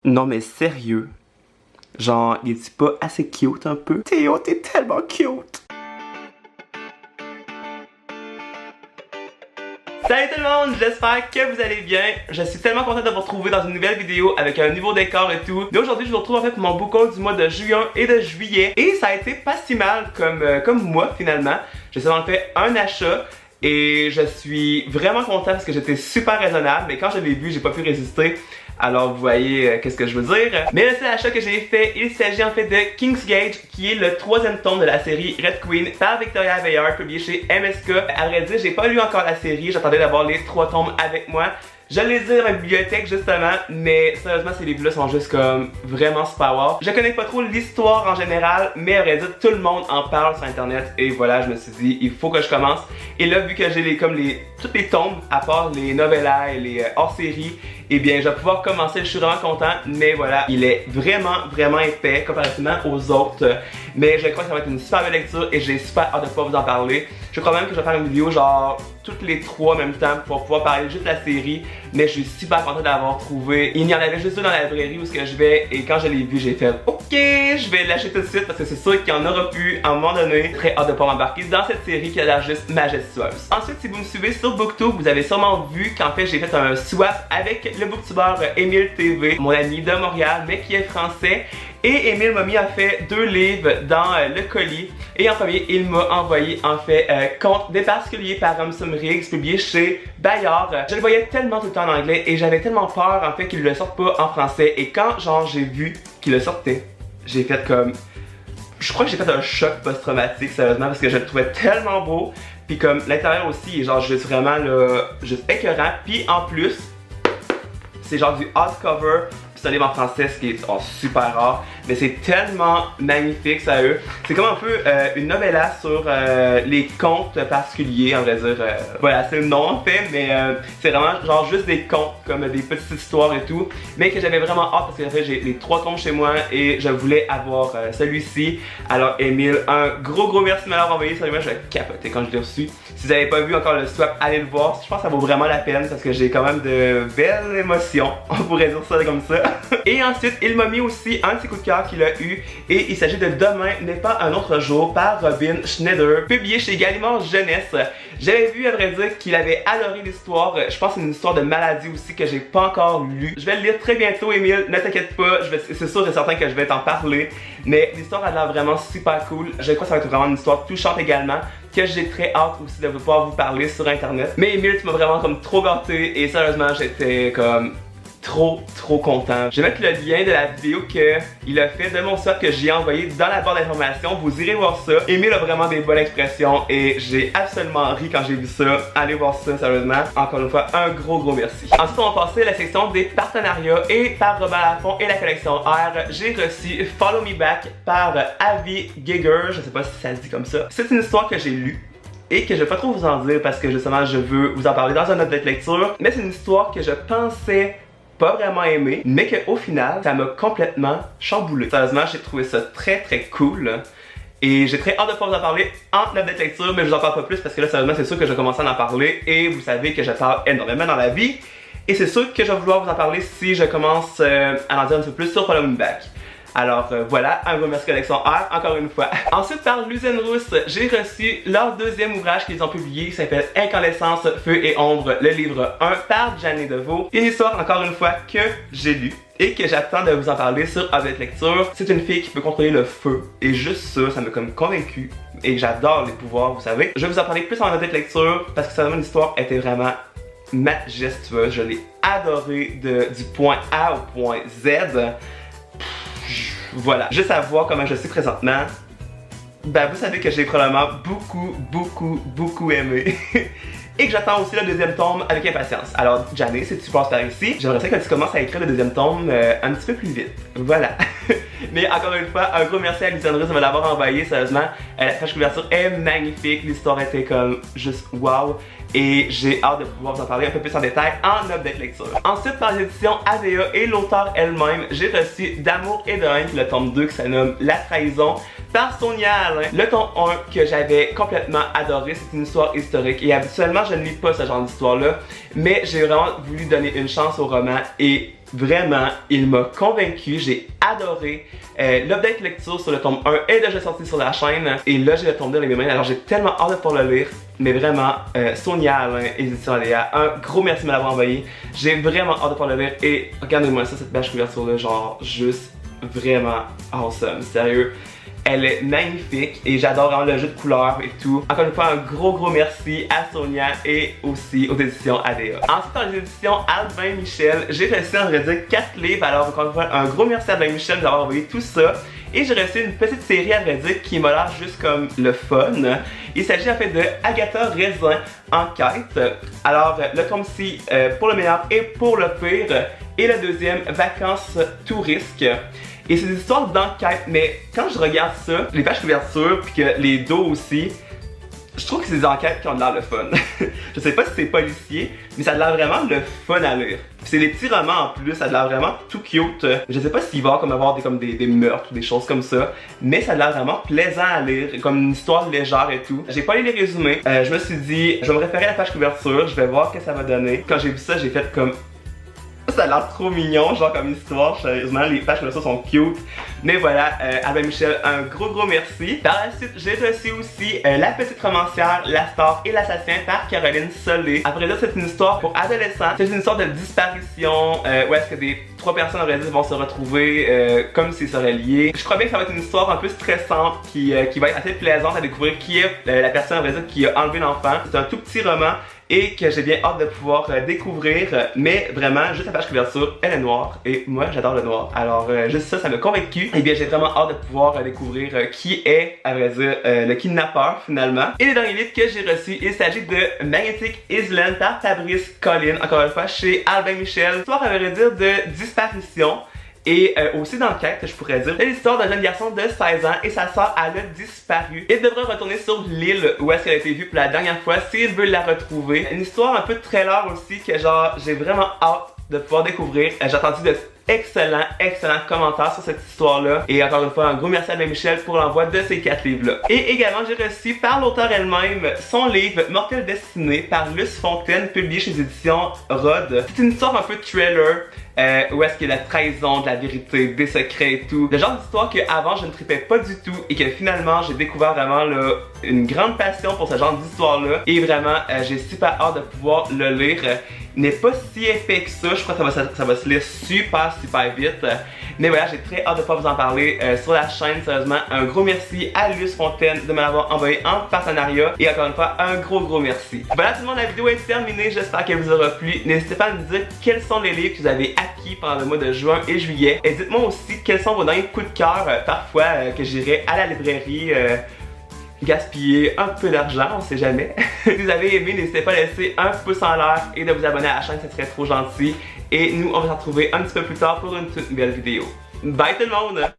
Non mais sérieux, genre, il est pas assez cute un peu? Théo, t'es tellement cute! Salut tout le monde, j'espère que vous allez bien. Je suis tellement content de vous retrouver dans une nouvelle vidéo avec un nouveau décor et tout. Et aujourd'hui, je vous retrouve en fait pour mon book haul du mois de juin et de juillet. Et ça a été pas si mal comme mois finalement. J'ai seulement fait un achat. Et je suis vraiment content parce que j'étais super raisonnable. Mais quand je l'ai vu, j'ai pas pu résister. Alors vous voyez qu'est-ce que je veux dire. Mais le seul achat que j'ai fait, il s'agit en fait de Kingsgage, qui est le 3e tome de la série Red Queen par Victoria Aveyard, publié chez MSK. À vrai dire, j'ai pas lu encore la série, j'attendais d'avoir les 3 tomes avec moi. Je les ai dans ma bibliothèque justement, mais sérieusement ces livres-là sont juste comme vraiment super wow. Je connais pas trop l'histoire en général, mais à vrai dire tout le monde en parle sur internet et voilà, je me suis dit il faut que je commence. Et là vu que j'ai toutes les tomes, à part les novellas et les hors-série, et bien je vais pouvoir commencer, je suis vraiment content, mais voilà, il est vraiment épais comparativement aux autres. Mais je crois que ça va être une super belle lecture et j'ai super hâte de pouvoir vous en parler. Je crois même que je vais faire une vidéo genre toutes les 3 en même temps pour pouvoir parler juste de la série. Mais je suis super content d'avoir trouvé. Il y en avait juste 2 dans la librairie où je vais et quand je l'ai vu, j'ai fait ok, je vais lâcher tout de suite parce que c'est sûr qu'il y en aura plus à un moment donné. Très hâte de pouvoir m'embarquer dans cette série qui a l'air juste majestueuse. Ensuite, si vous me suivez sur Booktube, vous avez sûrement vu qu'en fait j'ai fait un swap avec le booktuber Emile TV, mon ami de Montréal mais qui est français. Et Emile m'a mis en fait 2 livres dans le colis. Et en premier, il m'a envoyé en fait Contes des particuliers par Ramsum Riggs, publié chez Bayard. Je le voyais tellement tout le temps en anglais et j'avais tellement peur en fait qu'il le sorte pas en français. Et quand genre j'ai vu qu'il le sortait, j'ai fait comme... Je crois que j'ai fait un choc post-traumatique sérieusement parce que je le trouvais tellement beau. Puis comme l'intérieur aussi est genre juste vraiment là, juste écœurant. Puis en plus, c'est genre du hardcover. C'est un livre en français, ce qui est super rare, mais c'est tellement magnifique, sérieux. C'est comme un peu une novella sur les contes particuliers, on va dire. Voilà, c'est le nom en fait, mais c'est vraiment genre juste des contes, comme des petites histoires et tout, mais que j'avais vraiment hâte parce que en fait j'ai les 3 tomes chez moi et je voulais avoir celui-ci. Alors Emile, un gros merci de me l'avoir envoyé, sérieusement je capotais quand je l'ai reçu. Si vous n'avez pas vu encore le swap, allez le voir. Je pense que ça vaut vraiment la peine parce que j'ai quand même de belles émotions, on pourrait dire ça comme ça. Et ensuite, il m'a mis aussi un de ses coups de cœur qu'il a eu. Et il s'agit de Demain n'est pas un autre jour par Robin Schneider, publié chez Gallimard Jeunesse. J'avais vu à vrai dire qu'il avait adoré l'histoire. Je pense que c'est une histoire de maladie aussi que j'ai pas encore lu. Je vais le lire très bientôt, Emile, ne t'inquiète pas, c'est sûr et certain que je vais t'en parler. Mais l'histoire a l'air vraiment super cool. Je crois que ça va être vraiment une histoire touchante également, que j'ai très hâte aussi de pouvoir vous parler sur internet. Mais Emile, tu m'as vraiment comme trop gâté et sérieusement j'étais comme trop content. Je vais mettre le lien de la vidéo qu'il a fait de mon swap que j'ai envoyé dans la barre d'informations. Vous irez voir ça. Emile a vraiment des bonnes expressions et j'ai absolument ri quand j'ai vu ça. Allez voir ça, sérieusement. Encore une fois, un gros merci. Ensuite, on va passer à la section des partenariats et par Robert Laffont et la collection R, j'ai reçu Follow Me Back par Avi Giger. Je sais pas si ça se dit comme ça. C'est une histoire que j'ai lue et que je vais pas trop vous en dire parce que justement je veux vous en parler dans un autre lecture. Mais c'est une histoire que je pensais pas vraiment aimé, mais qu'au final, ça m'a complètement chamboulé. Sérieusement, j'ai trouvé ça très cool. Et j'ai très hâte de pouvoir vous en parler en note de lecture, mais je vous en parle pas plus parce que là, sérieusement, c'est sûr que je vais commencer à en parler. Et vous savez que je parle énormément dans la vie. Et c'est sûr que je vais vouloir vous en parler si je commence à en dire un peu plus sur Follow Me Back. Alors voilà, un gros merci collection R, encore une fois. Ensuite, par Luzen Rousse, j'ai reçu leur 2e ouvrage qu'ils ont publié, qui s'appelle Incandescence, Feu et Ombre, le livre 1 par Janine Deveau. Une histoire, encore une fois, que j'ai lue et que j'attends de vous en parler sur Objet Lecture. C'est une fille qui peut contrôler le feu et juste ça m'a comme convaincu et j'adore les pouvoirs, vous savez. Je vais vous en parler plus en Objet Lecture parce que vraiment l'histoire était vraiment majestueuse. Je l'ai adoré du point A au point Z. Voilà, juste à voir comment je suis présentement, ben vous savez que j'ai probablement beaucoup aimé. Et que j'attends aussi le 2e tome avec impatience. Alors, Janice, si tu passes par ici, j'aimerais ça que tu commences à écrire le 2e tome un petit peu plus vite. Voilà. Mais encore une fois, un gros merci à Lisandre de me l'avoir envoyé, sérieusement. La page couverture est magnifique, l'histoire était comme juste wow. Et j'ai hâte de pouvoir vous en parler un peu plus en détail en update lecture. Ensuite, par l'édition AVA et l'auteur elle-même, j'ai reçu D'amour et de haine, le tome 2 qui se nomme La trahison, par Sonia Alain. Le tome 1 que j'avais complètement adoré, c'est une histoire historique. Et habituellement, je ne lis pas ce genre d'histoire-là, mais j'ai vraiment voulu donner une chance au roman et Vraiment, il m'a convaincu, j'ai adoré. L'update lecture sur le tome 1 est déjà sorti sur la chaîne et là j'ai le tome 2 dans mes mains, alors j'ai tellement hâte de pouvoir le lire. Mais vraiment, Sonia Alain, Édition Aléa, un gros merci de me l'avoir envoyé. J'ai vraiment hâte de pouvoir le lire et regardez-moi ça, cette page couverture là, genre juste vraiment awesome, sérieux. Elle est magnifique et j'adore vraiment le jeu de couleurs et tout. Encore une fois, un gros merci à Sonia et aussi aux éditions ADA. Ensuite, dans les éditions Albin Michel, j'ai reçu en vrai dire 4 livres. Alors encore une fois, un gros merci à Albin Michel d'avoir envoyé tout ça. Et j'ai reçu une petite série à vrai dire qui m'a l'air juste comme le fun. Il s'agit en fait de Agatha Raisin Enquête. Alors le tome-ci pour le meilleur et pour le pire. Et le deuxième, Vacances tout risque. Et c'est des histoires d'enquête, mais quand je regarde ça, les pages couverture, puis que les dos aussi, je trouve que c'est des enquêtes qui ont de l'air le fun. Je sais pas si c'est policier, mais ça a de l'air vraiment le fun à lire. C'est des petits romans en plus, ça a de l'air vraiment tout cute. Je sais pas s'il va comme avoir des meurtres ou des choses comme ça, mais ça a de l'air vraiment plaisant à lire, comme une histoire légère et tout. J'ai pas lu les résumés, je me suis dit, je vais me référer à la page couverture, je vais voir ce que ça va donner. Quand j'ai vu ça, j'ai fait comme... Ça a l'air trop mignon, genre comme histoire, sérieusement, les pages comme ça sont cute. Mais voilà, Albin Michel, un gros merci. Par la suite, j'ai reçu aussi La Petite Romancière, La Star et l'Assassin par Caroline Solé. Après ça, c'est une histoire pour adolescents. C'est une histoire de disparition, où est-ce que des 3 personnes en réalité vont se retrouver comme s'ils seraient liés. Je crois bien que ça va être une histoire un peu stressante qui va être assez plaisante à découvrir qui est la personne en réalité qui a enlevé l'enfant. C'est un tout petit roman et que j'ai bien hâte de pouvoir découvrir, mais vraiment, juste la page couverture, elle est noire, et moi j'adore le noir, alors juste ça, ça m'a convaincu, et bien j'ai vraiment hâte de pouvoir découvrir qui est, à vrai dire, le kidnappeur finalement. Et le dernier livre que j'ai reçu, il s'agit de Magnetic Island par Fabrice Collin, encore une fois chez Albin Michel, histoire à vrai dire de disparition. Et aussi d'enquête, je pourrais dire, c'est l'histoire d'un jeune garçon de 16 ans et sa sœur, elle a disparu. Il devrait retourner sur l'île où est-ce qu'elle a été vue pour la dernière fois s'il veut la retrouver. Une histoire un peu de trailer aussi que genre, j'ai vraiment hâte de pouvoir découvrir. J'ai entendu d'excellents commentaires sur cette histoire-là. Et encore une fois, un gros merci à Albin Michel pour l'envoi de ces 4 livres-là. Et également, j'ai reçu par l'auteur elle-même son livre Mortelle Destinée par Luce Fontaine, publié chez les éditions Rod. C'est une histoire un peu thriller. Où est-ce qu'il y a la trahison, de la vérité, des secrets et tout. Le genre d'histoire qu'avant je ne tripais pas du tout et que finalement j'ai découvert vraiment là, une grande passion pour ce genre d'histoire là. Et vraiment j'ai super hâte de pouvoir le lire. Il n'est pas si épais que ça, je crois que ça va se lire super vite. Mais voilà, j'ai très hâte de pouvoir vous en parler sur la chaîne, sérieusement. Un gros merci à Luce Fontaine de me l'avoir envoyé en partenariat. Et encore une fois, un gros merci. Voilà tout le monde, la vidéo est terminée, j'espère qu'elle vous aura plu. N'hésitez pas à me dire quels sont les livres que vous avez acquis pendant le mois de juin et juillet. Et dites-moi aussi quels sont vos derniers coups de cœur, parfois que j'irai à la librairie gaspiller un peu d'argent, on sait jamais. Si vous avez aimé, n'hésitez pas à laisser un pouce en l'air et de vous abonner à la chaîne, ça serait trop gentil. Et nous, on va se retrouver un petit peu plus tard pour une toute nouvelle vidéo. Bye tout le monde!